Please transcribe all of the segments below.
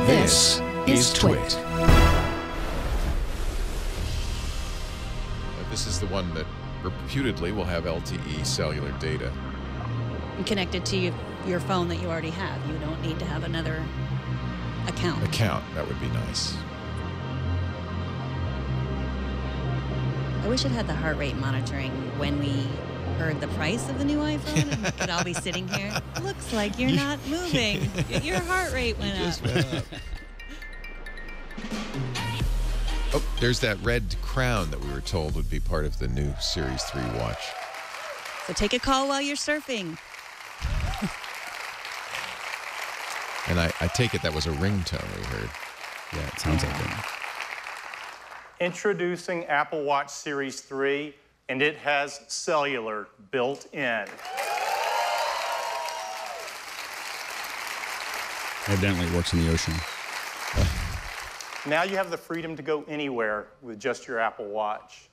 This is TWiT. This is the one that reputedly will have LTE cellular data. And connected to your phone that you already have. You don't need to have another account. That would be nice. I wish it had the heart rate monitoring when we heard the price of the new iPhone, and we could all be sitting here. Looks like you're not moving. Your heart rate went up. Oh, there's that red crown that we were told would be part of the new Series 3 watch. So take a call while you're surfing. And I take it that was a ringtone we heard. Yeah, it sounds like it. Introducing Apple Watch Series 3, and it has cellular built in. Evidently it works in the ocean. Now you have the freedom to go anywhere with just your Apple Watch.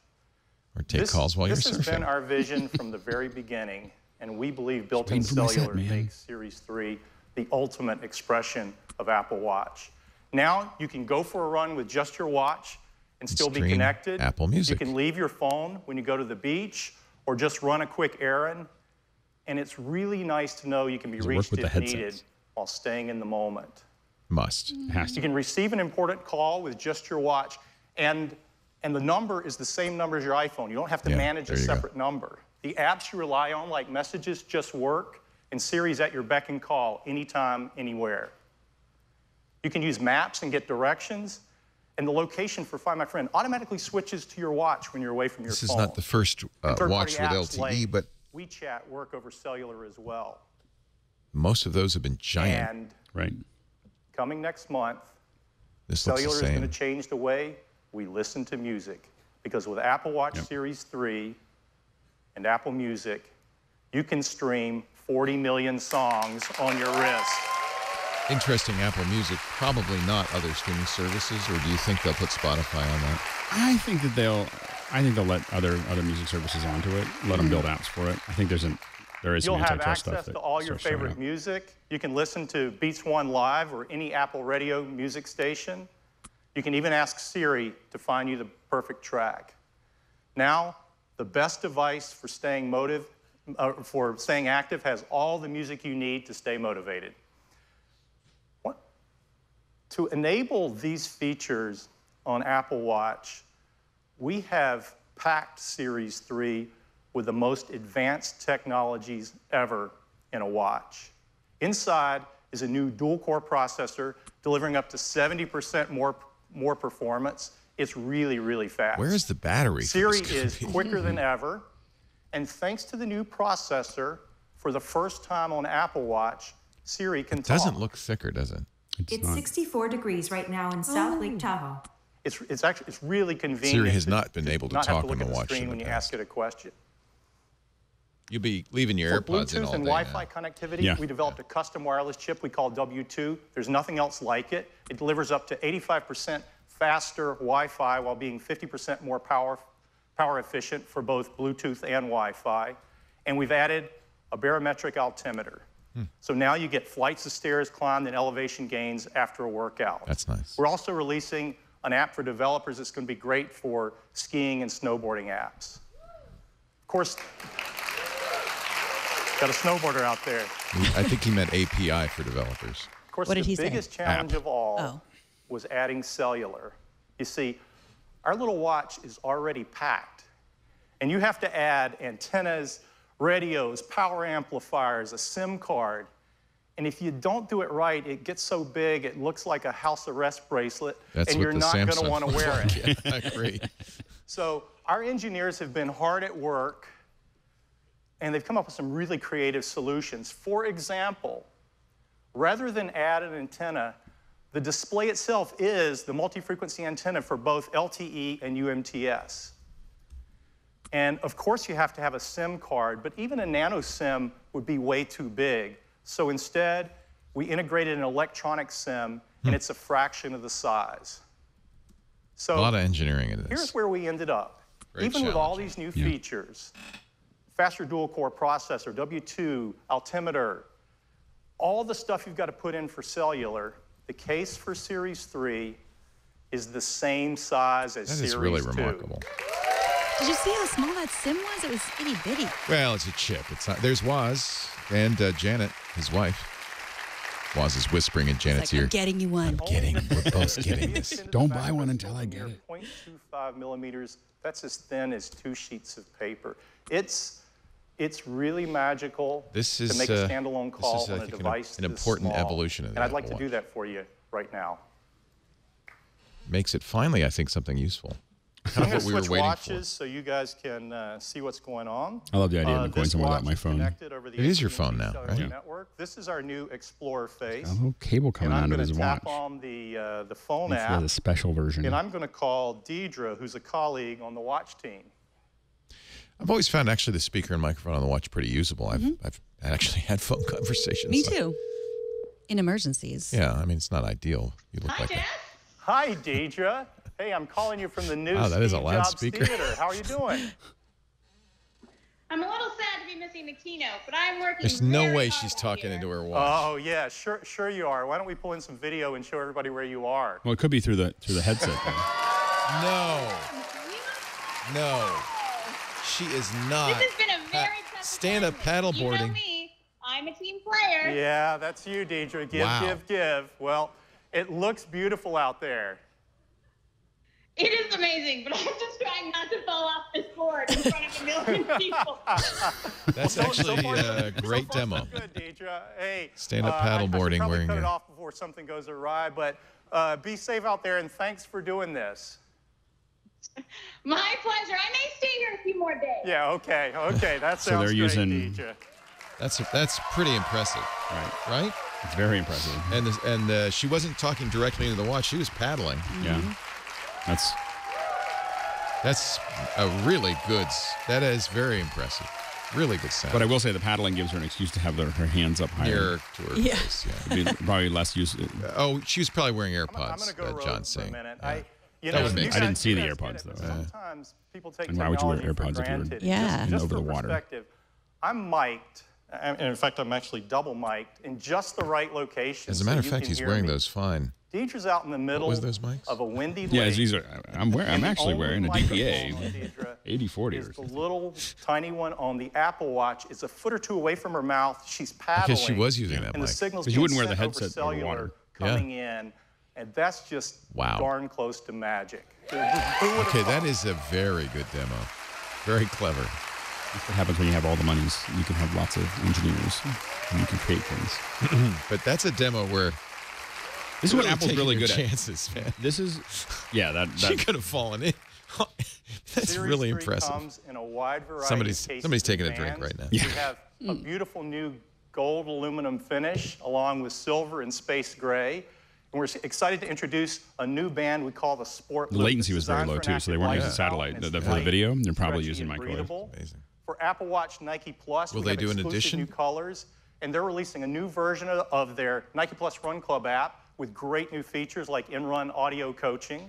Or take calls while you're surfing. This has been our vision from the very beginning, and we believe built-in cellular makes Series 3 the ultimate expression of Apple Watch. Now you can go for a run with just your watch and still be connected. Apple Music. You can leave your phone when you go to the beach or just run a quick errand. And it's really nice to know you can be reached if needed while staying in the moment. Must. You can receive an important call with just your watch, and the number is the same number as your iPhone. You don't have to manage a separate number. The apps you rely on, like Messages, just work, and Siri's at your beck and call anytime, anywhere. You can use maps and get directions, and the location for Find My Friend automatically switches to your watch when you're away from your phone. This is not the first watch with LTE, like but WeChat work over cellular as well. Most of those have been giant. And coming next month, this cellular is going to change the way we listen to music. Because with Apple Watch Series 3 and Apple Music, you can stream 40 million songs on your wrist. Interesting, Apple Music, probably not other streaming services, or do you think they'll put Spotify on that? I think they'll let other music services onto it, let them build apps for it. I think there is some antitrust stuff. You'll have access to all your favorite music. You can listen to Beats One Live or any Apple radio music station. You can even ask Siri to find you the perfect track. Now, the best device for staying active has all the music you need to stay motivated. To enable these features on Apple Watch, we have packed Series 3 with the most advanced technologies ever in a watch. Inside is a new dual-core processor delivering up to 70% more performance. It's really, really fast. Where is the battery? Siri is quicker than ever, and thanks to the new processor, for the first time on Apple Watch, Siri can talk. It doesn't look thicker, does it? It's 64 degrees right now in South Lake Tahoe. It's really convenient. Siri has not been able to talk on the watch when you ask it a question. You'll be leaving your AirPods in all day. For Bluetooth and Wi-Fi connectivity, we developed a custom wireless chip we call W2. There's nothing else like it. It delivers up to 85% faster Wi-Fi while being 50% more power efficient for both Bluetooth and Wi-Fi. And we've added a barometric altimeter. So now you get flights of stairs climbed and elevation gains after a workout. That's nice. We're also releasing an app for developers that's going to be great for skiing and snowboarding apps. Of course, got a snowboarder out there. I think he meant API for developers. Of course, the biggest challenge of all was adding cellular. You see, our little watch is already packed, and you have to add antennas, radios, power amplifiers, a SIM card. And if you don't do it right, it gets so big, it looks like a house arrest bracelet, and you're not going to want to wear it. Yeah, I agree. So our engineers have been hard at work, and they've come up with some really creative solutions. For example, rather than add an antenna, the display itself is the multi-frequency antenna for both LTE and UMTS. And of course, you have to have a SIM card, but even a nano SIM would be way too big. So instead, we integrated an electronic SIM, and it's a fraction of the size. So a lot of engineering in this. Here's where we ended up. Even with all these new features, faster dual-core processor, W2, altimeter, all the stuff you've got to put in for cellular, The case for Series 3 is the same size as Series 2. That is really remarkable. Did you see how small that SIM was? It was itty bitty. Well, it's a chip. It's not. There's Woz and Janet, his wife. Woz is whispering in Janet's ear. I'm getting you one. We're both getting this. Don't buy one until I get it. 0.25 millimeters. That's as thin as 2 sheets of paper. It's really magical to make a standalone call on a device an important small. evolution of the And I'd Apple like to Watch. do that for you right now. Makes it finally, I think, something useful. I'm Kind going of to what we were switch waiting watches so you guys can see what's going on. I love the idea of going This somewhere without watch my is phone. connected over the It is your AT&T phone now, cellular right? Yeah. network. This is our new Explorer face. Got a little cable coming And I'm out of going his to watch. tap on the phone This app, is a special version. and I'm going to call Deidre, who's a colleague on the watch team. I've always found actually the speaker and microphone on the watch pretty usable. I've actually had phone conversations. Me too. In emergencies. Yeah, I mean, it's not ideal. You look like that. Hi, Deidre. Hey, I'm calling you from the new Wow, that is a Steve loud Jobs speaker. Theater. How are you doing? I'm a little sad to be missing the keynote, but I'm working. There's no very way hard she's out talking here. into her watch. Oh, yeah, sure you are. Why don't we pull in some video and show everybody where you are? Well, it could be through the headset. No. She is not. This has been a very tough stand-up assignment. You know paddleboarding. me. I'm a team player. Yeah, that's you, Deidre. Give. Well, it looks beautiful out there. It is amazing, but I'm just trying not to fall off this board in front of a million people. That's actually a great So demo. good, Deidre. Hey, Stand-up I should paddleboarding probably wearing cut it your- off before something goes awry, but be safe out there, and thanks for doing this. My pleasure. I may stay here a few more days. Yeah, okay. That sounds So they're great, using- Deidre. That's pretty impressive, right? It's very impressive. And she wasn't talking directly into the watch; she was paddling. Yeah. That's a really good. That is very impressive. Really good sound. But I will say the paddling gives her an excuse to have her hands up higher. Nearer to her face. Yeah. It'd be probably less use. Oh, she was probably wearing I'm AirPods. going to go rogue John's for a saying. minute. Yeah. That would make I didn't see the you guys AirPods, get it, though. but sometimes people take And why would you wear technology for AirPods if you were granted. Yeah. Just over for the water? perspective, I'm mic'd. And in fact, I'm actually double mic'd in just the right location. As a matter of so you fact, can he's hear wearing me. those fine. Deidre's out in the middle was those mics? of a windy Yeah, lake. these are. I'm actually wearing a DPA Deidre 8040 is or the something. little tiny one on the Apple Watch. It's a foot or two away from her mouth. She's paddling. Because she was using that and the mic. signal's Because you being wouldn't wear the sent over headset over cellular water. coming in, and that's just Wow. darn close to magic. Who would've Okay, that thought? is a very good demo. Very clever. That's what happens when you have all the money. You can have lots of engineers and you can create things. But that's a demo where This is what really Apple's taking really your good at. chances, man. This is, yeah, She could have fallen in. That's Series really 3 impressive. Comes in a wide variety Somebody's- of cases somebody's taking and a drink bands. right now. We have a beautiful new gold aluminum finish along with silver and space gray. And we're excited to introduce a new band we call the Sport The Loop. latency It's was very designed low for too, an so they active weren't using lifestyle, satellite. and it's For the light, video, they're probably stretchy, using and microwave. breathable. Amazing. For Apple Watch Nike Plus, Will we they have do an exclusive edition? new colors, and they're releasing a new version of their Nike Plus Run Club app with great new features like in-run audio coaching.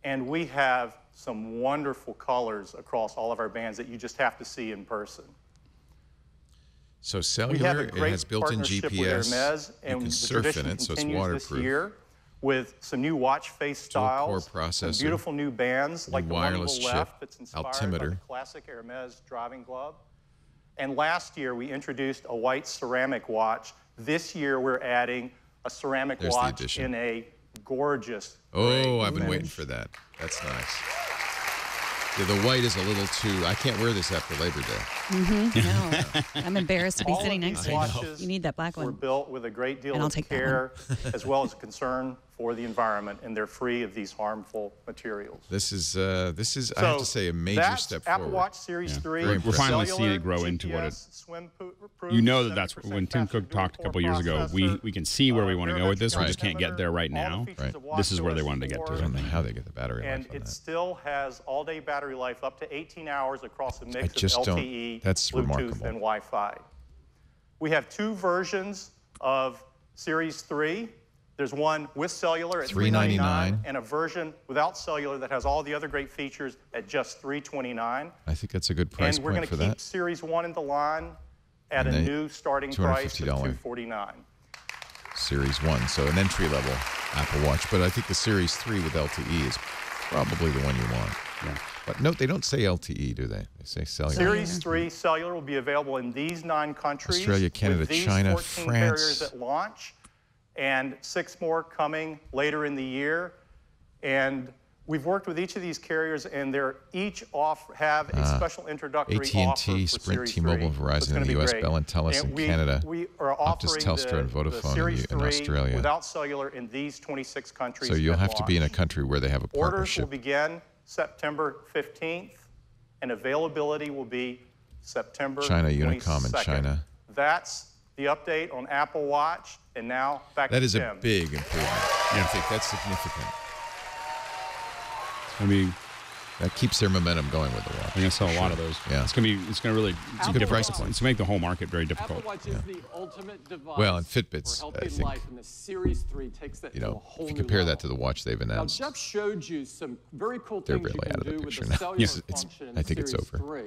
And we have some wonderful colors across all of our bands that you just have to see in person. So We have cellular, a it great has built-in partnership with GPS. Hermes, You and can the surf in tradition it, so it's continues this waterproof. year with some new watch face Dual core styles, processor, some beautiful new bands like the one on wireless the chip, left that's inspired by the altimeter. classic Hermes driving glove. And last year we introduced a white ceramic watch. This year we're adding a ceramic There's the watch addition. in a gorgeous Oh, gray I've been finish. waiting for that. That's nice. Yeah, the white is a little too. I can't wear this after Labor Day. No. I'm embarrassed to be All sitting of next these to you. watches You need that black were one. built with a great deal And I'll of take that care as well as concern for the environment, and they're free of these harmful materials. This is I have to say, a major that's step Apple forward. Watch Series 3. Very We're impressive. finally Cellular, seeing it grow into what it. GPS, swim-proof, You know that's 70% when Tim faster Cook talked a couple dual-core years ago. processor, We can see where we want to go with this. We just can't get there right all the now. features of This is where they watchOS wanted to get to. 4, I don't know how they get the battery and life on it that. still has all-day battery life up to 18 hours across a mix just of don't- LTE, that's Bluetooth, remarkable. and Wi-Fi. We have two versions of Series 3. There's one with cellular at $399 and a version without cellular that has all the other great features at just $329. I think that's a good price And we're point going for to keep that. Series 1 in the line at And a they- new starting price of $250. $249. Series 1, so an entry-level Apple Watch. But I think the Series 3 with LTE is probably the one you want. Yeah. But note, they don't say LTE, do they? They say cellular. Series 3 Cellular will be available in these 9 countries. Australia, Canada, with these China, 14 France. carriers at launch, and 6 more coming later in the year. And we've worked with each of these carriers, and they're each have a special introductory offer AT&T, for Sprint, Series T-Mobile, 3. Verizon in the U.S., Bell and Telus in Canada, We are Optus, offering Telstra, and the Vodafone Series in 3 Australia. without cellular in these 26 countries. So you'll at have to be in a launch. country where they have a Orders will partnership. begin September 15th, and availability will be September China, 22nd. Unicom in China. That's the update on Apple Watch, and now back That to is Tim. a big improvement. I think that's significant. I mean, That keeps their momentum going with the watch. I'm going to sell a lot of those. Yeah. It's going to really a good price point. It's going to make the whole market very difficult. Apple Watch is the ultimate device Well, and Fitbits, for I healthy think, life, and the Series 3 takes that You to a know, whole if you new compare level. that to the watch they've Now, announced, Jeff showed you some very cool they're things you really can out of the do with picture the now. cellular Yes, function in I think it's Series over. 3.